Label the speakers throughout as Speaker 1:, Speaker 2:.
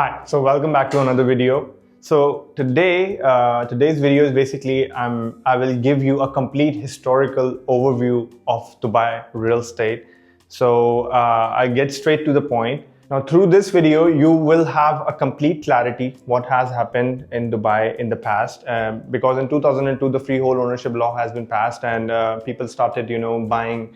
Speaker 1: Hi, so welcome back to another video. So today's video is basically I will give you a complete historical overview of Dubai real estate. So I get straight to the point. Now through this video, you will have a complete clarity what has happened in Dubai in the past. Because in 2002, the freehold ownership law has been passed and people started, buying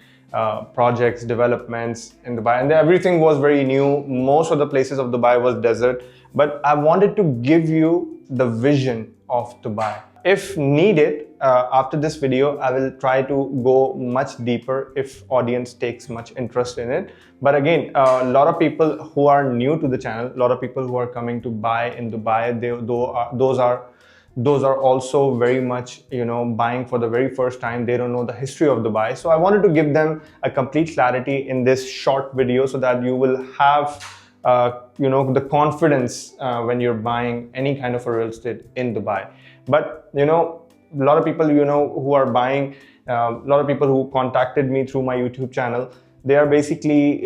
Speaker 1: projects, developments in Dubai, and everything was very new. Most of the places of Dubai was desert, but I wanted to give you the vision of Dubai. If needed, after this video, I will try to go much deeper if audience takes much interest in it. But again, a lot of people who are new to the channel, a lot of people who are coming to buy in Dubai, those are also very much buying for the very first time. They don't know the history of Dubai, so I wanted to give them a complete clarity in this short video so that you will have the confidence when you're buying any kind of a real estate in Dubai. But a lot of people who are buying, a lot of people who contacted me through my YouTube channel, they are basically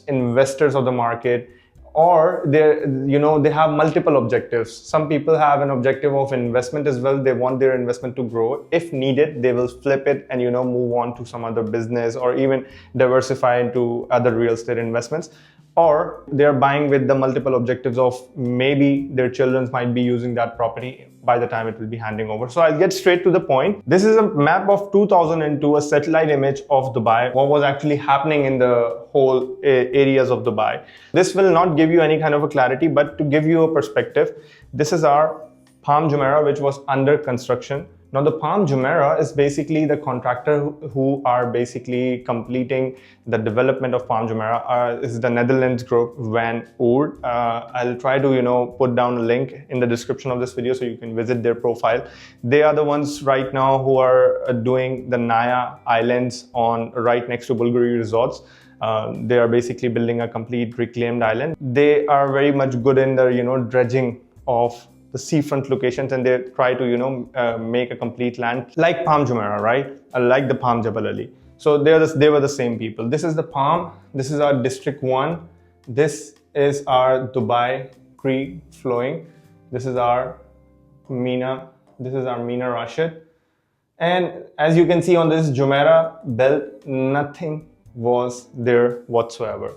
Speaker 1: investors of the market, or they have multiple objectives. Some people have an objective of investment as well. They want their investment to grow. If needed, they will flip it and move on to some other business or even diversify into other real estate investments. Or they're buying with the multiple objectives of maybe their children might be using that property by the time it will be handing over. So I'll get straight to the point. This is a map of 2002, a satellite image of Dubai, what was actually happening in the whole areas of Dubai. This will not give you any kind of a clarity, but to give you a perspective, this is our Palm Jumeirah, which was under construction. Now the Palm Jumeirah is basically the contractor who are basically completing the development of Palm Jumeirah. Is the Netherlands group Van Oord. I'll try to put down a link in the description of this video so you can visit their profile. They are the ones right now who are doing the Naya Islands right next to Bulgari Resorts. They are basically building a complete reclaimed island. They are very much good in the dredging of the seafront locations, and they try to make a complete land like Palm Jumeirah, right? Like the Palm Jabal Ali. So they were the same people. This is the Palm. This is our District 1. This is our Dubai Creek flowing. This is our Mina. This is our Mina Rashid. And as you can see on this Jumeirah belt, nothing was there whatsoever.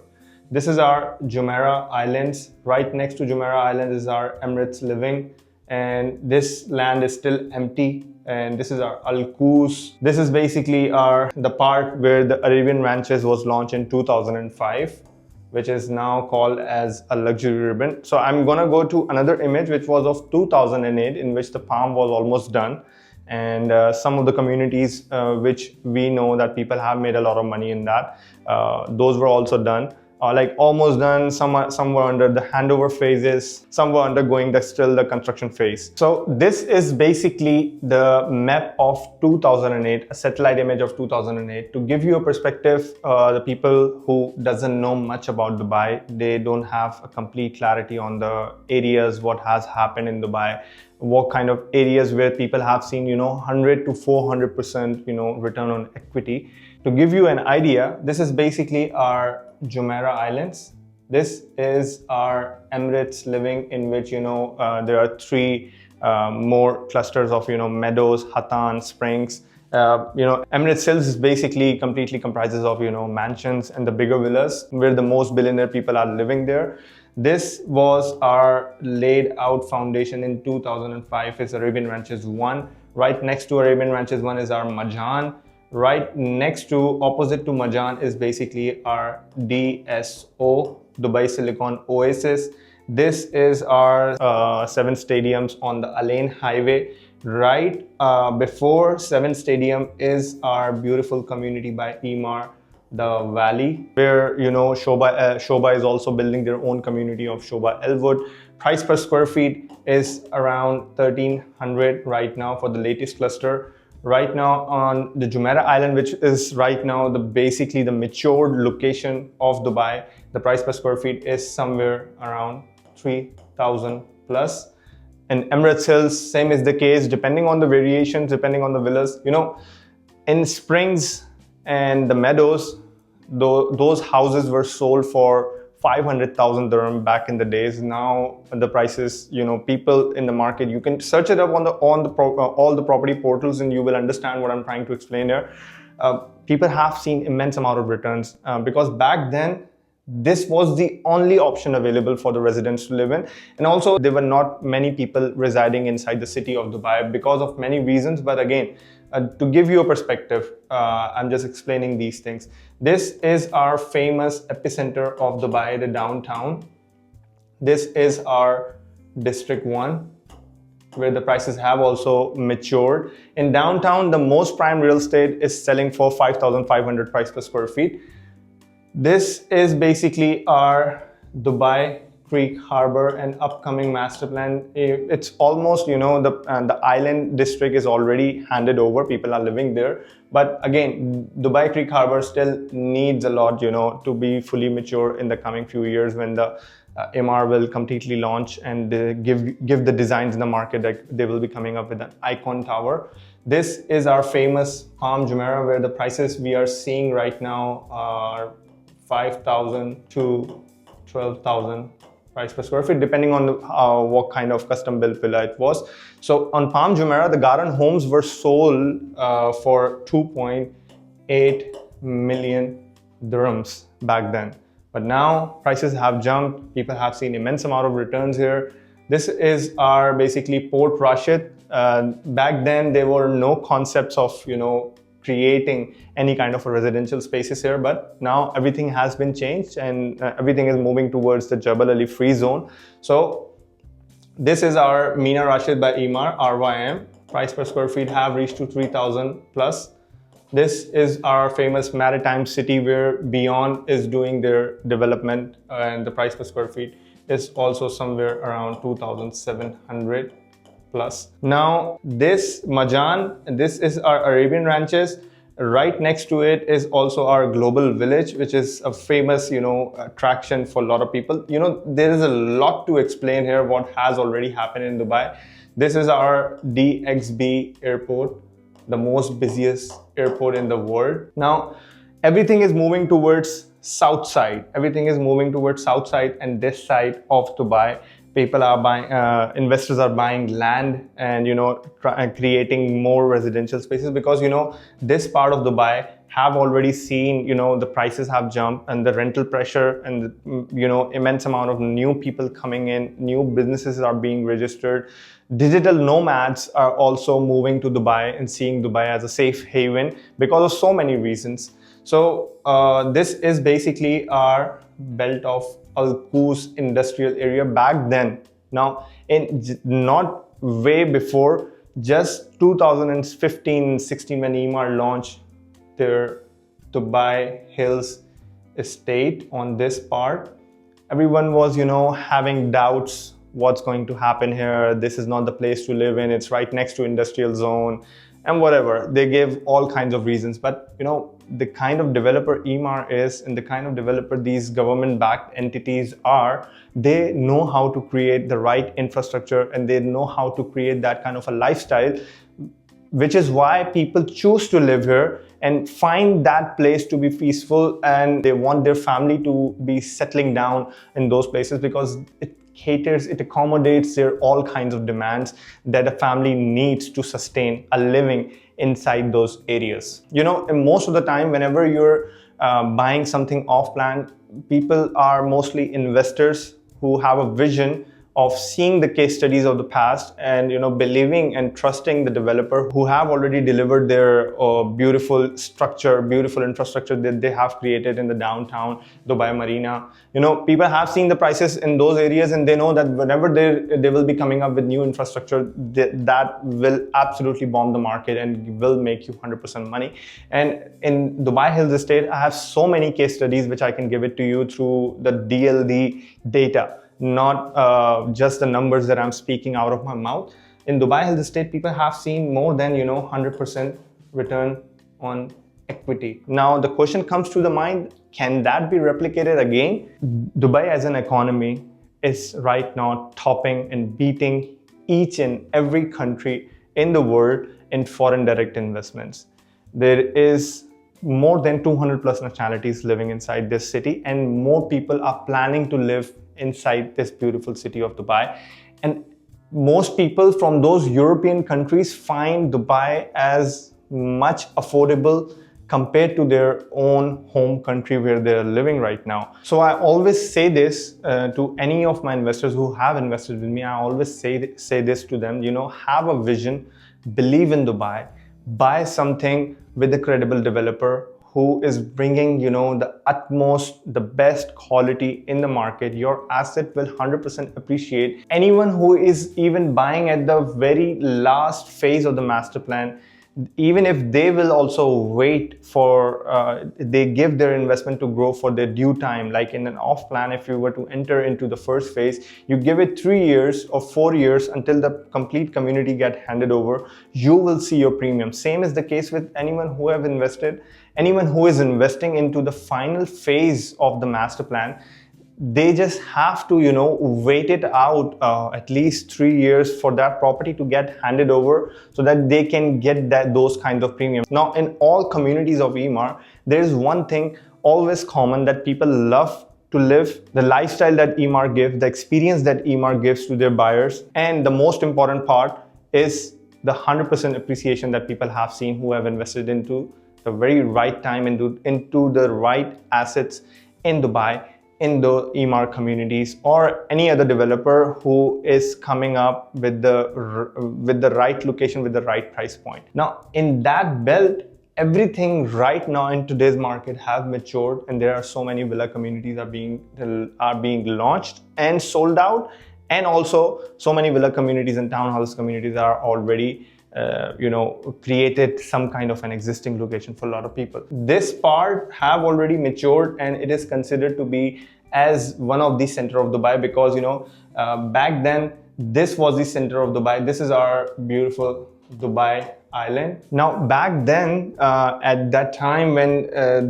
Speaker 1: This is our Jumeirah Islands. Right next to Jumeirah Islands is our Emirates Living, and this land is still empty. And this is our Al Quoz. This is basically the part where the Arabian Ranches was launched in 2005, which is now called as a luxury ribbon. So I'm gonna go to another image which was of 2008, in which the palm was almost done. And some of the communities which we know that people have made a lot of money in that, those were also done. Like almost done. Some were under the handover phases, some were undergoing still the construction phase. So this is basically the map of 2008, a satellite image of 2008. To give you a perspective, the people who doesn't know much about Dubai, they don't have a complete clarity on the areas, what has happened in Dubai, what kind of areas where people have seen 100 to 400% return on equity. To give you an idea, this is basically our Jumeirah Islands. This is our Emirates Living, in which there are three more clusters of meadows, Hatan, Springs. Emirates Hills is basically completely comprises of mansions and the bigger villas where the most billionaire people are living there. This was our laid out foundation in 2005. It's Arabian Ranches 1. Right next to Arabian Ranches 1 is our Majan. Right next to, opposite to Majan, is basically our DSO, Dubai Silicon Oasis. This is our 7 stadiums on the Al Ain Highway. Right before 7 Stadium is our beautiful community by Emaar, the Valley, where Shoba is also building their own community of Shoba Elwood. Price per square feet is around 1300 right now for the latest cluster. Right now on the Jumeirah Island, which is right now basically the matured location of Dubai, the price per square feet is somewhere around 3,000 plus. In Emirates Hills, same is the case, depending on the variations, depending on the villas. In Springs and the Meadows, those houses were sold for 500,000 dirham back in the days. Now the prices, people in the market, you can search it up on all the property portals and you will understand what I'm trying to explain here. People have seen immense amount of returns because back then this was the only option available for the residents to live in. And also there were not many people residing inside the city of Dubai because of many reasons. But again, to give you a perspective, I'm just explaining these things. This is our famous epicenter of Dubai, the downtown. This is our District 1, where the prices have also matured. In downtown, the most prime real estate is selling for 5,500 price per square feet. This is basically our Dubai Creek Harbor and upcoming master plan. It's almost, the island district is already handed over. People are living there. But again, Dubai Creek Harbor still needs a lot, to be fully mature in the coming few years when the MR will completely launch and give the designs in the market that they will be coming up with an icon tower. This is our famous Palm Jumeirah, where the prices we are seeing right now are 5,000 to 12,000 price per square feet, depending on what kind of custom built villa it was. So on Palm Jumeirah, the garden homes were sold for 2.8 million dirhams back then. But now prices have jumped. People have seen immense amount of returns here. This is our basically Port Rashid. Back then there were no concepts of creating any kind of a residential spaces here, but now everything has been changed and everything is moving towards the Jabal Ali free zone. So this is our Mina Rashid by Emaar, RYM. Price per square feet have reached to 3,000 plus. This is our famous maritime city where Beyond is doing their development and the price per square feet is also somewhere around 2,700 plus. Now this Majan, this is our Arabian Ranches. Right next to it is also our Global Village, which is a famous, attraction for a lot of people. There is a lot to explain here what has already happened in Dubai. This is our DXB airport, the most busiest airport in the world. Now, everything is moving towards south side. Everything is moving towards south side and this side of Dubai. People are buying, investors are buying land and, creating more residential spaces because, this part of Dubai have already seen, the prices have jumped and the rental pressure and, immense amount of new people coming in, new businesses are being registered. Digital nomads are also moving to Dubai and seeing Dubai as a safe haven because of so many reasons. So this is basically our belt of Al Quoz industrial area back then. Now, not way before, just 2015-16 when Emaar launched their Dubai Hills estate on this part, everyone was, having doubts. What's going to happen here? This is not the place to live in. It's right next to industrial zone and whatever. They gave all kinds of reasons. But, the kind of developer Emaar is and the kind of developer these government-backed entities are, they know how to create the right infrastructure and they know how to create that kind of a lifestyle, which is why people choose to live here and find that place to be peaceful and they want their family to be settling down in those places because it caters, it accommodates their all kinds of demands that a family needs to sustain a living inside those areas. And most of the time, whenever you're buying something off-plan, people are mostly investors who have a vision of seeing the case studies of the past and believing and trusting the developer who have already delivered their beautiful infrastructure that they have created in the downtown Dubai Marina. People have seen the prices in those areas and they know that whenever they will be coming up with new infrastructure, that will absolutely bomb the market and will make you 100% money. And in Dubai Hills Estate, I have so many case studies which I can give it to you through the DLD data. Not just the numbers that I'm speaking out of my mouth. In Dubai Hills Estate, people have seen more than 100% return on equity. Now the question comes to the mind, can that be replicated again? Dubai as an economy is right now topping and beating each and every country in the world in foreign direct investments. There is more than 200 plus nationalities living inside this city, and more people are planning to live inside this beautiful city of Dubai. And most people from those European countries find Dubai as much affordable compared to their own home country where they're living right now. So I always say this to any of my investors who have invested with me. I always say this to them, you know, have a vision, believe in Dubai, buy something with a credible developer who is bringing, you know, the utmost, the best quality in the market. Your asset will 100% appreciate. Anyone who is even buying at the very last phase of the master plan, even if they will also wait for, they give their investment to grow for their due time. Like in an off plan, if you were to enter into the first phase, you give it 3 years or 4 years until the complete community get handed over, you will see your premium. Same is the case with anyone who have invested, anyone who is investing into the final phase of the master plan. They just have to, you know, wait it out at least 3 years for that property to get handed over so that they can get those kinds of premiums. Now, in all communities of Emaar, there is one thing always common that people love to live, the lifestyle that Emaar gives, the experience that Emaar gives to their buyers. And the most important part is the 100% appreciation that people have seen who have invested into the very right time, into the right assets in Dubai, in the Emaar communities, or any other developer who is coming up with the right location, with the right price point. Now, in that belt, everything right now in today's market have matured, and there are so many villa communities are being launched and sold out, and also so many villa communities and townhouse communities are already you know, created some kind of an existing location for a lot of people. This part have already matured, and it is considered to be as one of the center of Dubai, because, you know, back then this was the center of Dubai. This is our beautiful Dubai island. Now, back then, at that time when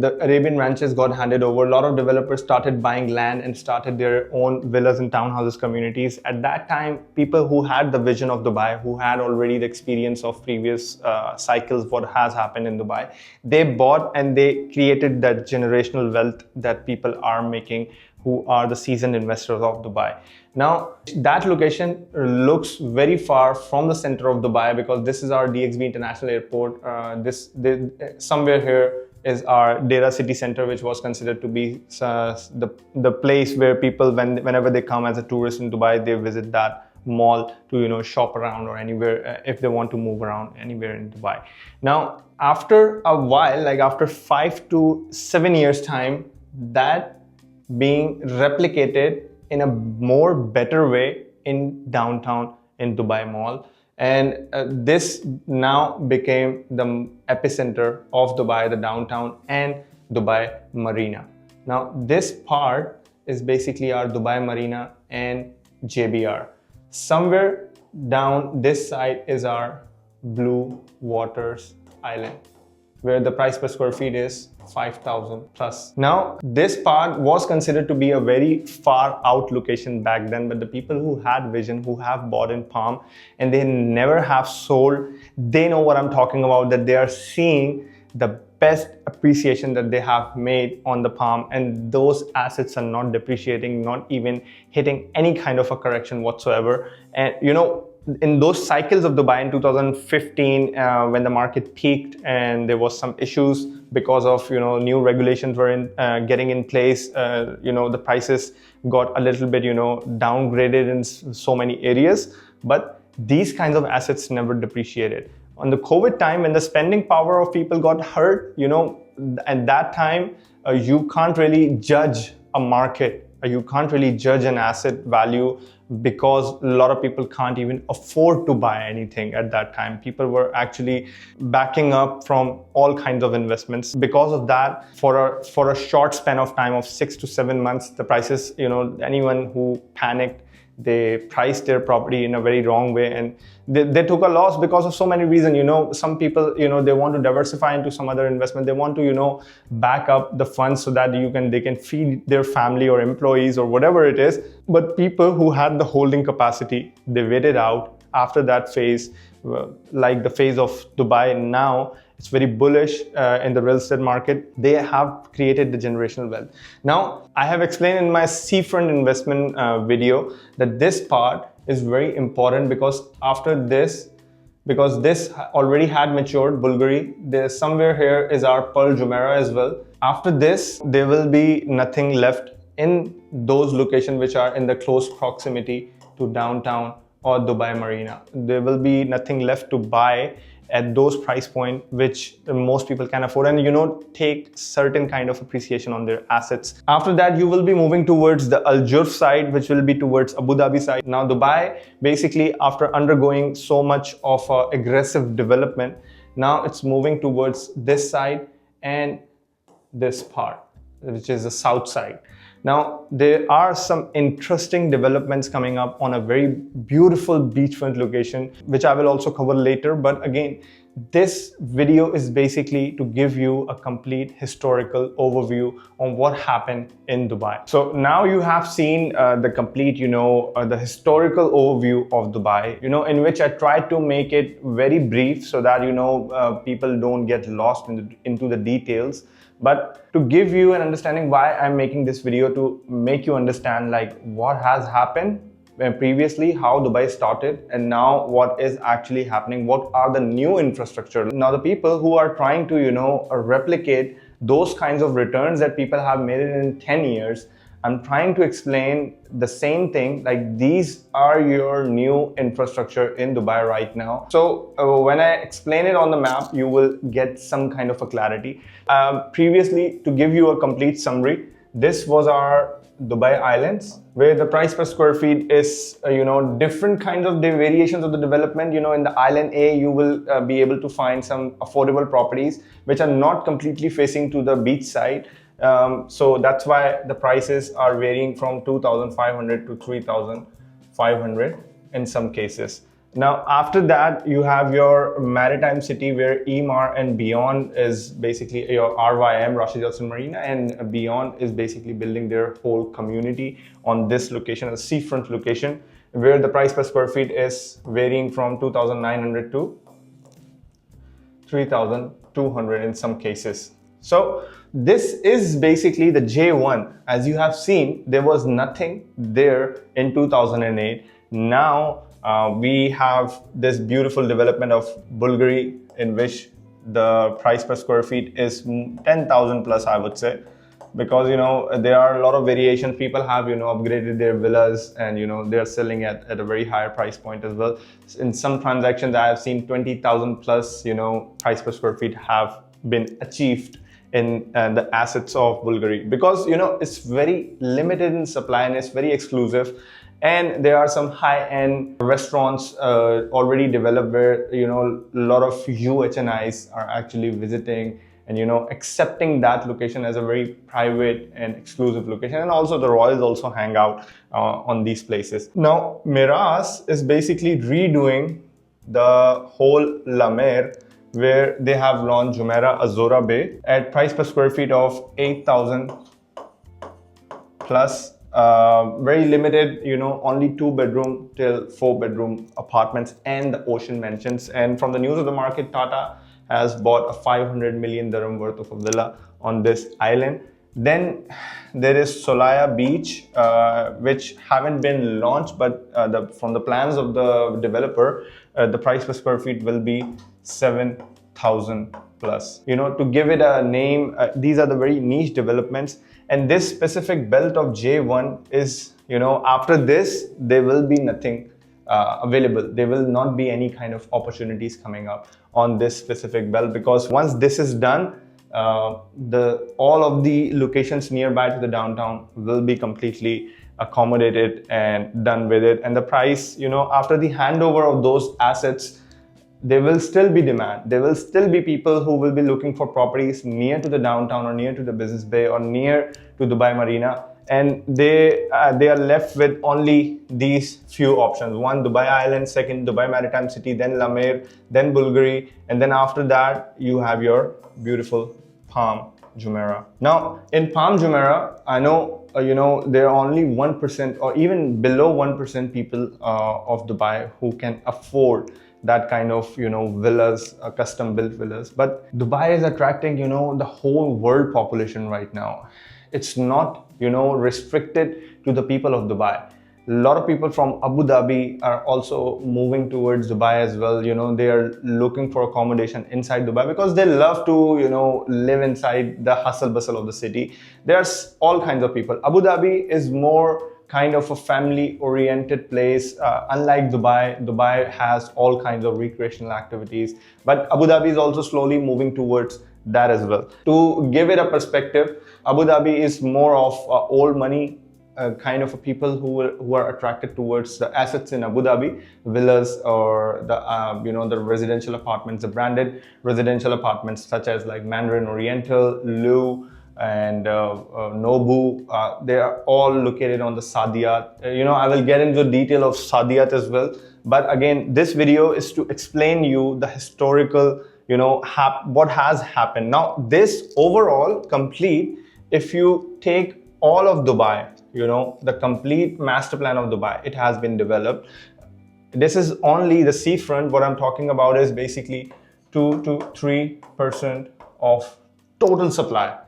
Speaker 1: the Arabian ranches got handed over, a lot of developers started buying land and started their own villas and townhouses communities. At that time, people who had the vision of Dubai, who had already the experience of previous cycles, what has happened in Dubai, they bought and they created that generational wealth that people are making, who are the seasoned investors of Dubai. Now, that location looks very far from the center of Dubai, because this is our DXB International Airport. Somewhere here is our Dera City Center, which was considered to be the place where people, whenever they come as a tourist in Dubai, they visit that mall to, you know, shop around, or anywhere if they want to move around anywhere in Dubai. Now, after a while, like after 5 to 7 years time, that being replicated in a more better way in downtown in Dubai Mall, and this now became the epicenter of Dubai, the downtown and Dubai Marina. Now, this part is basically our Dubai Marina and JBR. Somewhere down this side is our Blue Waters Island, where the price per square feet is 5,000 plus. Now, this part was considered to be a very far out location back then, but the people who had vision, who have bought in Palm and they never have sold, they know what I'm talking about, that they are seeing the best appreciation that they have made on the Palm, and those assets are not depreciating, not even hitting any kind of a correction whatsoever. And, you know, in those cycles of Dubai in 2015, when the market peaked and there was some issues because of, you know, new regulations were getting in place, you know, the prices got a little bit, you know, downgraded in so many areas, but these kinds of assets never depreciated. On the COVID time, when the spending power of people got hurt, you know, at that time, you can't really judge a market. You can't really judge an asset value, because a lot of people can't even afford to buy anything at that time. People were actually backing up from all kinds of investments. Because of that, for a short span of time of 6 to 7 months, the prices, you know, anyone who panicked, they priced their property in a very wrong way, and they took a loss because of so many reasons. You know, some people, you know, they want to diversify into some other investment. They want to, you know, back up the funds so that they can feed their family or employees or whatever it is. But people who had the holding capacity, they waited out after that phase, like the phase of Dubai now, It's very bullish in the real estate market. They have created the generational wealth. Now, I have explained in my seafront investment video that this part is very important because after this, because this already had matured Bulgari, there's somewhere here is our Pearl Jumeirah as well. After this, there will be nothing left in those locations which are in the close proximity to downtown or Dubai Marina. There will be nothing left to buy at those price point which most people can afford, and take certain kind of appreciation on their assets. After that, you will be moving towards the Al Jurf side, which will be towards Abu Dhabi side. Now Dubai, basically after undergoing so much of aggressive development, now it's moving towards this side and this part, which is the south side. Now, there are some interesting developments coming up on a very beautiful beachfront location, which I will also cover later. But again, this video is basically to give you a complete historical overview on what happened in Dubai. So now you have seen the complete, the historical overview of Dubai, in which I tried to make it very brief so that, people don't get lost into the details. But to give you an understanding why I'm making this video, to make you understand like what has happened previously, how Dubai started, and now what is actually happening, what are the new infrastructure. Now the people who are trying to, replicate those kinds of returns that people have made it in 10 years, I'm trying to explain the same thing, like these are your new infrastructure in Dubai right now. So when I explain it on the map, you will get some kind of a clarity. Previously, to give you a complete summary, this was our Dubai Islands, where the price per square feet is, different kinds of variations of the development. In the Island A, you will be able to find some affordable properties which are not completely facing to the beach side. So that's why the prices are varying from 2,500 to 3,500 in some cases. Now, after that, you have your maritime city where Emaar and Beyond is basically your RYM, Rashid Yassin Marina, and Beyond is basically building their whole community on this location, a seafront location, where the price per square feet is varying from 2,900 to 3,200 in some cases. So this is basically the J1. As you have seen, there was nothing there in 2008. Now we have this beautiful development of Bulgari, in which the price per square feet is 10,000 plus, I would say, because there are a lot of variations. People have upgraded their villas, and they're selling at a very higher price point as well. In some transactions, I have seen 20,000 plus price per square feet have been achieved in the assets of Bulgari, because it's very limited in supply and it's very exclusive, and there are some high-end restaurants already developed where a lot of UHNIs are actually visiting and accepting that location as a very private and exclusive location, and also the royals also hang out on these places. Now Miraz is basically redoing the whole La Mer, where they have launched Jumeirah Azora Bay at price per square feet of 8,000 plus. Very limited, only 2-bedroom till 4-bedroom apartments and the ocean mansions. And from the news of the market, Tata has bought a 500 million dirham worth of a villa on this island. Then there is Solaya Beach, which haven't been launched, but from the plans of the developer, the price per square feet will be 7,000 plus. To give it a name, these are the very niche developments. And this specific belt of J1 is, after this, there will be nothing available. There will not be any kind of opportunities coming up on this specific belt, because once this is done, all of the locations nearby to the downtown will be completely accommodated and done with it. And the price, after the handover of those assets, there will still be demand. There will still be people who will be looking for properties near to the downtown or near to the business bay or near to Dubai Marina. And they are left with only these few options. One, Dubai Island; second, Dubai Maritime City; then La Mer; then Bulgari; and then after that, you have your beautiful Palm Jumeirah. Now, in Palm Jumeirah, I know, there are only 1% or even below 1% people of Dubai who can afford that kind of, you know, villas, custom built villas. But Dubai is attracting, you know, the whole world population right now. It's not, you know, restricted to the people of Dubai. A lot of people from Abu Dhabi are also moving towards Dubai as well. You know, they are looking for accommodation inside Dubai because they love to, you know, live inside the hustle bustle of the city. There's all kinds of people. Abu Dhabi is more kind of a family oriented place. Unlike Dubai has all kinds of recreational activities, but Abu Dhabi is also slowly moving towards that as well. To give it a perspective, Abu Dhabi is more of old money kind of people who are attracted towards the assets in Abu Dhabi, villas or the you know, the residential apartments, the branded residential apartments such as like Mandarin Oriental, Lu, and Nobu. They are all located on the Saadiyat. You know, I will get into detail of Saadiyat as well. But again, this video is to explain you the historical, you know, what has happened. Now, this overall complete, if you take all of Dubai, you know, the complete master plan of Dubai, it has been developed. This is only the seafront. What I'm talking about is basically 2 to 3% of total supply.